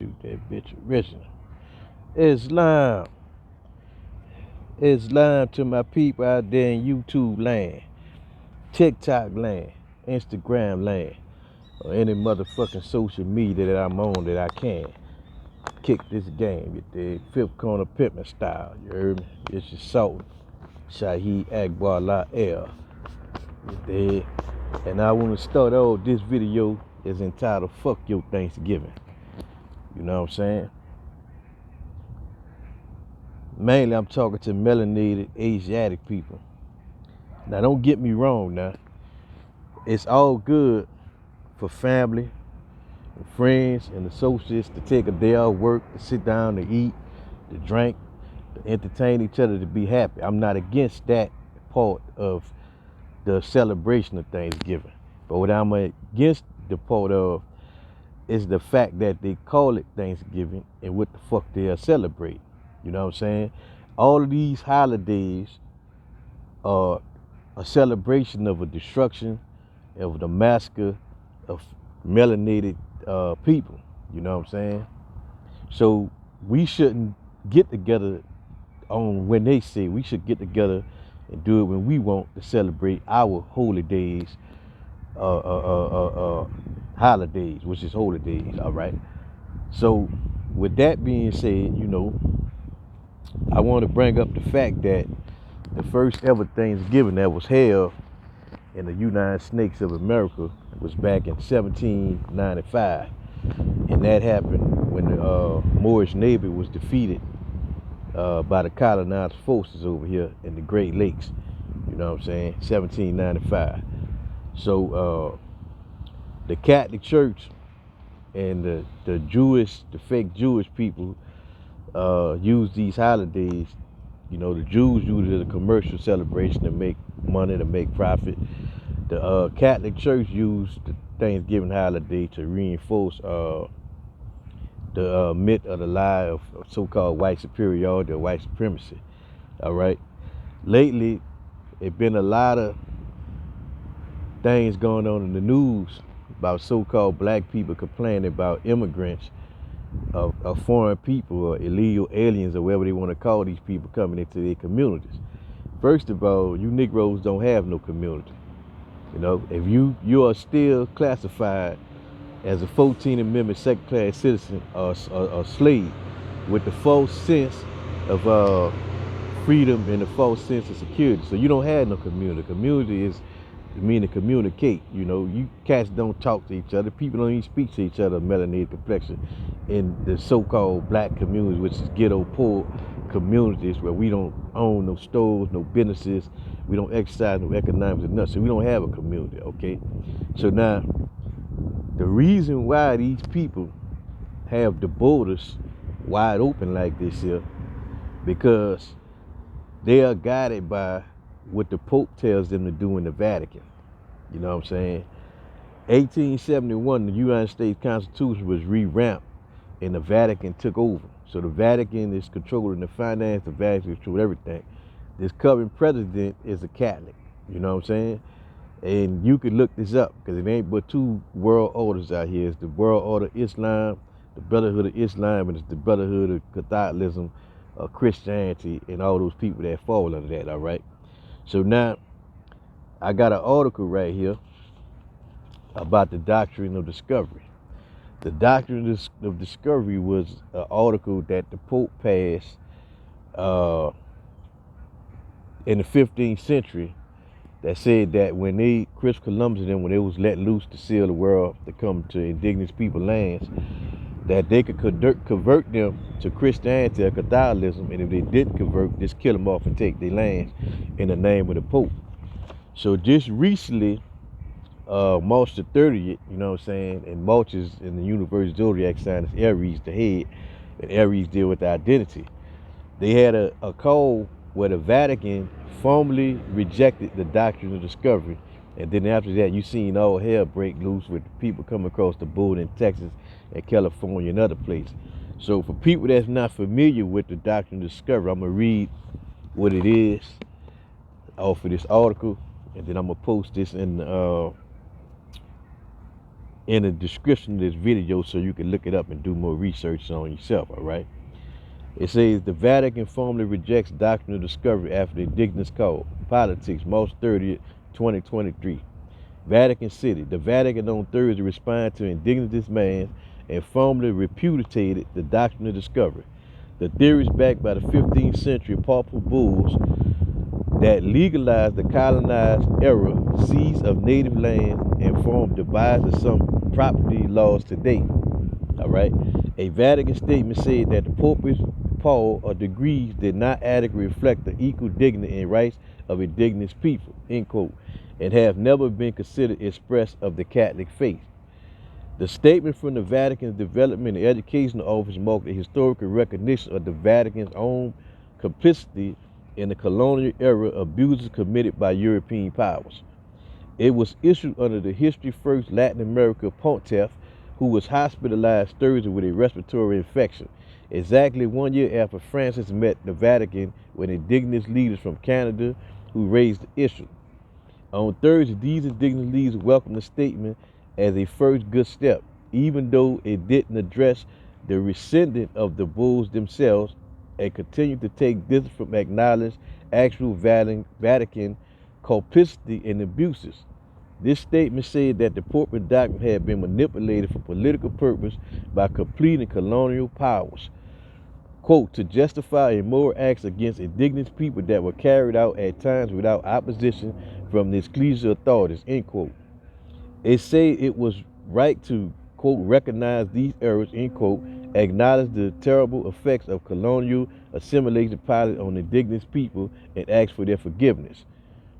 Shoot that bitch original. Islam. Islam to my people out there in YouTube land, TikTok land, Instagram land, or any motherfucking social media that I'm on that I can. Kick this game, you dig? Fifth corner pimpin' style, you heard me? It's your soul. Shaheed Akbar La El. You dig? And I want to start off this video is entitled Fuck Your Thanksgiving. You know what I'm saying? Mainly I'm talking to melanated Asiatic people. Now don't get me wrong now. It's all good for family and friends and associates to take a day off work, to sit down, to eat, to drink, to entertain each other, to be happy. I'm not against that part of the celebration of Thanksgiving. But what I'm against the part of is the fact that they call it Thanksgiving and what the fuck they are celebrating. You know what I'm saying? All of these holidays are a celebration of a destruction, of the massacre of melanated people. You know what I'm saying? So we shouldn't get together on when they say. We should get together and do it when we want to celebrate our holy days, holidays, which is holy days. All right. So with that being said, I want to bring up the fact that the first ever Thanksgiving that was held in the United States of America was back in 1795. And that happened when the Moorish Navy was defeated by the colonized forces over here in the Great Lakes. You know what I'm saying? 1795. So the Catholic Church and the fake Jewish people use these holidays. The Jews use it as a commercial celebration to make money, to make profit. The Catholic Church used the Thanksgiving holiday to reinforce the myth of the lie of so-called white superiority or white supremacy. All right. Lately, it's been a lot of things going on in the news about so-called black people complaining about immigrants of foreign people or illegal aliens or whatever they want to call these people coming into their communities. First of all, you Negroes don't have no community. If you are still classified as a 14th Amendment second-class citizen or slave with the false sense of freedom and the false sense of security. So you don't have no community. Community is mean to communicate. You cats don't talk to each other. People don't even speak to each other, melanated complexion, in the so-called black communities, which is ghetto poor communities where we don't own no stores, no businesses, we don't exercise no economics or nothing. So we don't have a community, okay? So now, the reason why these people have the borders wide open like this here, because they are guided by what the Pope tells them to do in the Vatican. You know what I'm saying? 1871, the United States Constitution was revamped and the Vatican took over. So the Vatican is controlling the finance, the Vatican controls everything. This current president is a Catholic. You know what I'm saying? And you can look this up because it ain't but two world orders out here. It's the World Order Islam, the Brotherhood of Islam, and it's the Brotherhood of Catholicism, Christianity, and all those people that fall under that, all right? So now, I got an article right here about the Doctrine of Discovery. The Doctrine of Discovery was an article that the Pope passed in the 15th century that said that when Chris Columbus and them, when they was let loose to seal the world to come to indigenous people lands, that they could convert them to Christianity or Catholicism, and if they didn't convert, just kill them off and take their lands in the name of the Pope. So just recently, March the 30th, you know what I'm saying, and March is in the universe zodiac sign is Aries, the head, and Aries deal with identity. They had a call where the Vatican formally rejected the Doctrine of Discovery, and then after that, you seen all hell break loose with people coming across the border in Texas and California and other places. So for people that's not familiar with the Doctrine of Discovery, I'm gonna read what it is off of this article, and then I'm gonna post this in in the description of this video so you can look it up and do more research on yourself, all right? It says the Vatican formally rejects Doctrine of Discovery after the Indigenous Code, Politics, March 30th, 2023. Vatican City. The Vatican on Thursday responded to Indigenous demands and formally repudiated the Doctrine of Discovery. The theories backed by the 15th century papal bulls that legalized the colonized era seize of native lands and formed the basis of some property laws today. All right. A Vatican statement said that the Pope's pall or degrees did not adequately reflect the equal dignity and rights of indigenous people, end quote, and have never been considered express of the Catholic faith. The statement from the Vatican's Development and Educational Office marked a historical recognition of the Vatican's own complicity in the colonial era abuses committed by European powers. It was issued under the history-first Latin American pontiff, who was hospitalized Thursday with a respiratory infection, exactly 1 year after Francis met the Vatican with indigenous leaders from Canada who raised the issue. On Thursday, these indigenous leaders welcomed the statement as a first good step, even though it didn't address the rescinded of the bulls themselves, and continued to take distance from acknowledged actual Vatican complicity in abuses. This statement said that the Portman doctrine had been manipulated for political purpose by completing colonial powers, quote, to justify immoral acts against indigenous people that were carried out at times without opposition from the ecclesial authorities, end quote. It said it was right to, quote, recognize these errors, end quote, acknowledge the terrible effects of colonial assimilation policy on indigenous people, and ask for their forgiveness.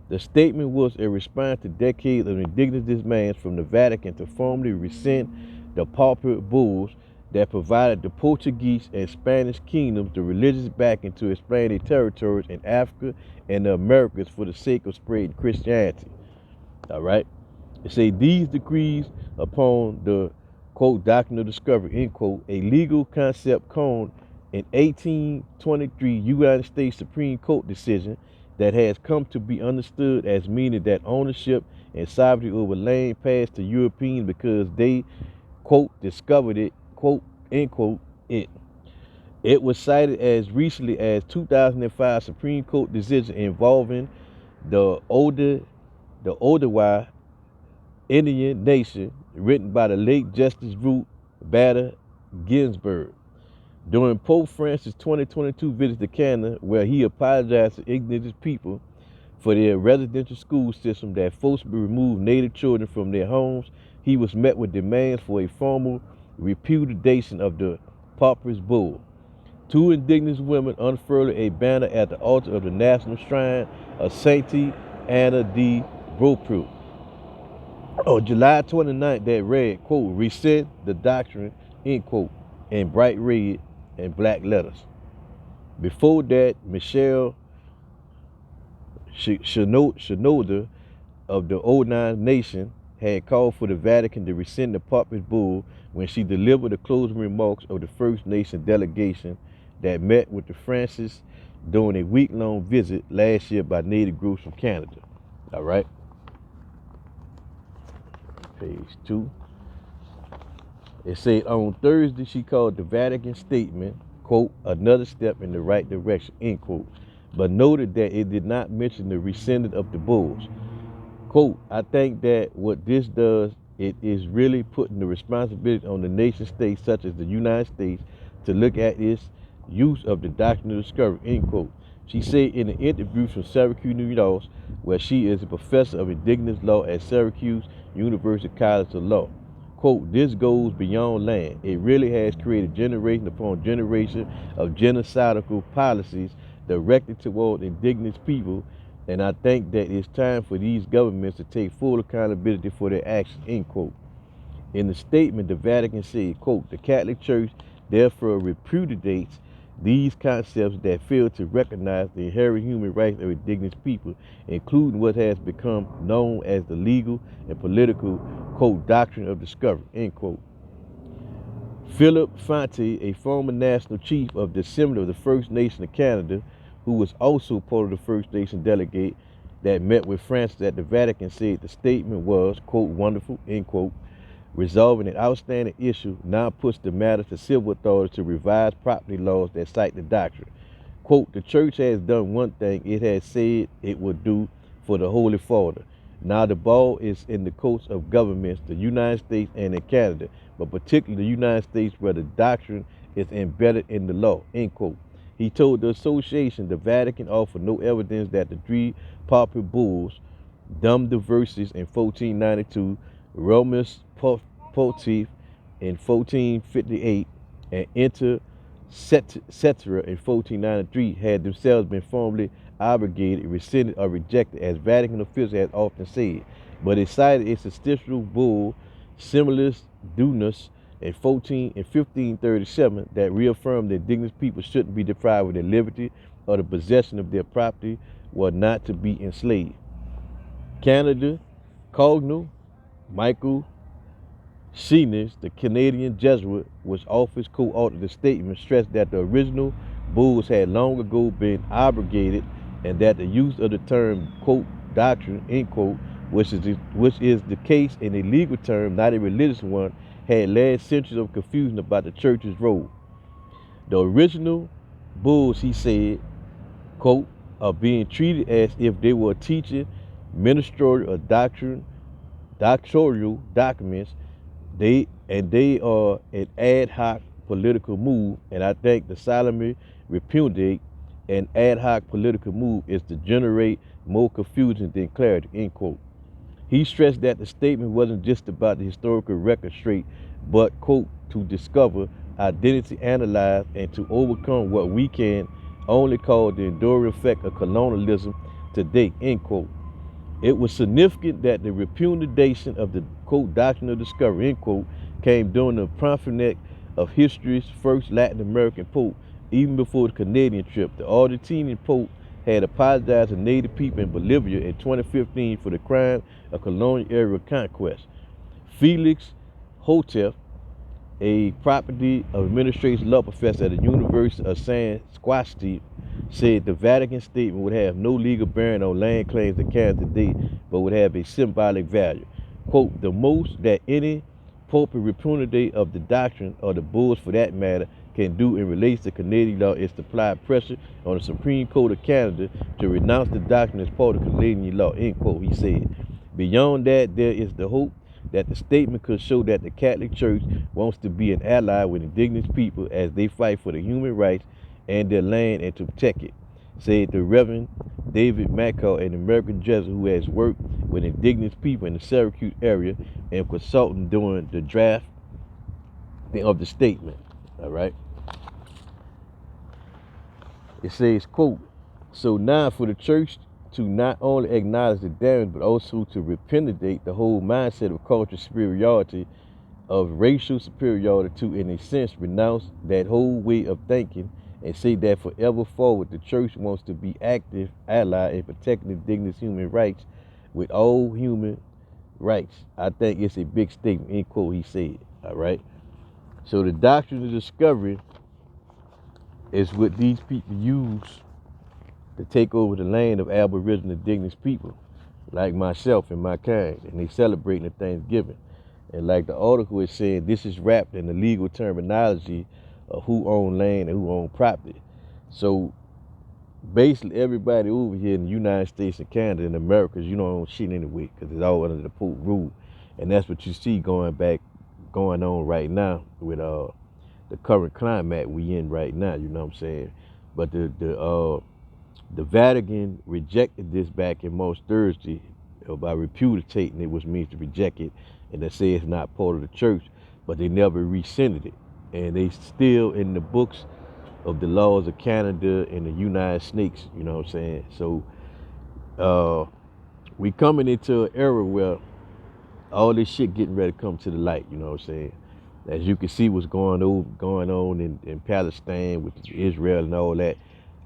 The statement was a response to decades of indigenous demands from the Vatican to formally rescind the papal bulls that provided the Portuguese and Spanish kingdoms the religious backing to expand their territories in Africa and the Americas for the sake of spreading Christianity. All right. It say these decrees upon the, quote, Doctrine of Discovery, end quote, a legal concept coined in 1823 United States Supreme Court decision that has come to be understood as meaning that ownership and sovereignty over land passed to Europeans because they, quote, discovered it, quote, end quote, it. It was cited as recently as 2005 Supreme Court decision involving the Odawa Indian Nation, written by the late Justice Ruth Bader Ginsburg. During Pope Francis' 2022 visit to Canada, where he apologized to indigenous people for their residential school system that forcibly removed native children from their homes, he was met with demands for a formal repudiation of the papyrus bull. Two indigenous women unfurled a banner at the altar of the National Shrine of Sainte Anna de Beaupré on July 29th that read, quote, rescind the doctrine, end quote, in bright red and black letters. Before that, Michelle Shinoda of the Odawa Nation had called for the Vatican to rescind the papyrus bull when she delivered the closing remarks of the First Nation delegation that met with the Francis during a week-long visit last year by native groups from Canada. All right. Page 2. It said on Thursday she called the Vatican statement, quote, another step in the right direction, end quote, but noted that it did not mention the rescinded of the bulls. Quote, I think that what this does, it is really putting the responsibility on the nation states such as the United States to look at its use of the Doctrine of Discovery, end quote. She said in an interview from Syracuse, New York, where she is a professor of indigenous law at Syracuse University College of Law. Quote, this goes beyond land. It really has created generation upon generation of genocidal policies directed toward indigenous people, and I think that it's time for these governments to take full accountability for their actions, end quote. In the statement, the Vatican said, quote, the Catholic Church therefore repudiates these concepts that fail to recognize the inherent human rights of indigenous people, including what has become known as the legal and political, quote, Doctrine of Discovery, end quote. Philip Fonte, a former national chief of the Assembly of the First Nation of Canada, who was also part of the First Nation delegate that met with Francis at the Vatican, said the statement was, quote, wonderful, end quote. resolving an outstanding issue, now puts the matter to civil authorities to revise property laws that cite the doctrine. Quote, the church has done one thing it has said it would do for the Holy Father. Now the ball is in the courts of governments, the United States and in Canada, but particularly the United States where the doctrine is embedded in the law, end quote. He told the association the Vatican offered no evidence that the three papal bulls, Dum Diversis in 1492, Romus Pontiff in 1458, and Inter Cetera in 1493 had themselves been formally abrogated, rescinded, or rejected, as Vatican officials had often said. But it cited its ancestral bull, Similis Dunus, in 1537, that reaffirmed that indigenous people shouldn't be deprived of their liberty or the possession of their property, were not to be enslaved. Canada, Cardinal Michael Sheeners, the Canadian Jesuit, which office co-authored the statement, stressed that the original bulls had long ago been abrogated and that the use of the term, quote, doctrine, end quote, which is the case in a legal term, not a religious one, had led centuries of confusion about the church's role. The original bulls, he said, quote, are being treated as if they were teaching, ministerial, or doctrinal documents. They are an ad hoc political move, and I think the solemnly repudiate an ad hoc political move is to generate more confusion than clarity, end quote. He stressed that the statement wasn't just about the historical record straight, but, quote, to discover, identity, analyze, and to overcome what we can only call the enduring effect of colonialism today, end quote. It was significant that the repudiation of the, quote, Doctrine of Discovery, end quote, came during the pontificate of history's first Latin American pope, even before the Canadian trip. The Argentinian pope had apologized to native people in Bolivia in 2015 for the crime of colonial era conquest. Felix Hotep, a property of administration law professor at the University of San Sebastián, said the Vatican statement would have no legal bearing on land claims in Canada today, but would have a symbolic value. Quote, the most that any pulpit repudiate of the doctrine, or the bulls for that matter, can do in relation to Canadian law is to apply pressure on the Supreme Court of Canada to renounce the doctrine as part of Canadian law, end quote, he said. Beyond that, there is the hope that the statement could show that the Catholic Church wants to be an ally with indigenous people as they fight for the human rights and their land and to protect it, said the Reverend David McCall, an American Jesuit who has worked with indigenous people in the Syracuse area and consulting during the draft of the statement. All right. It says, quote, so now for the church to not only acknowledge the damage, but also to repudiate the whole mindset of cultural superiority, of racial superiority, to, in a sense, renounce that whole way of thinking and say that forever forward the church wants to be active ally in protecting indigenous human rights with all human rights. I think it's a big statement, end quote, he said. All right. So the Doctrine of Discovery is what these people use to take over the land of Aboriginal indigenous people, like myself and my kind, and they celebrating the Thanksgiving. And like the article is saying, this is wrapped in the legal terminology of who own land and who own property. So basically everybody over here in the United States and Canada and Americas, you don't own shit anyway, because it's all under the Pope rule. And that's what you see going on right now with the current climate we in right now, you know what I'm saying? But the Vatican rejected this back in March Thursday by repudiating it, which means to reject it, and they say it's not part of the church, but they never rescinded it. And they still in the books of the laws of Canada and the United States, you know what I'm saying? So we coming into an era where all this shit getting ready to come to the light, you know what I'm saying? As you can see what's going on in Palestine with Israel and all that.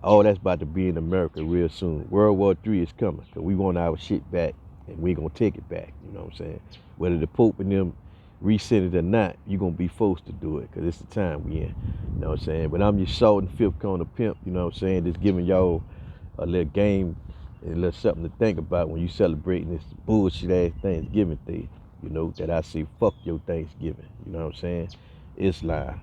All that's about to be in America real soon. World War III is coming, because we want our shit back, and we're going to take it back, you know what I'm saying? Whether the Pope and them rescind it or not, you're going to be forced to do it, because it's the time we in, you know what I'm saying? But I'm just Salt and Fifth Corner Pimp, you know what I'm saying? Just giving y'all a little game and a little something to think about when you celebrating this bullshit-ass Thanksgiving thing. you know, that I say fuck your Thanksgiving. You know what I'm saying? Islam.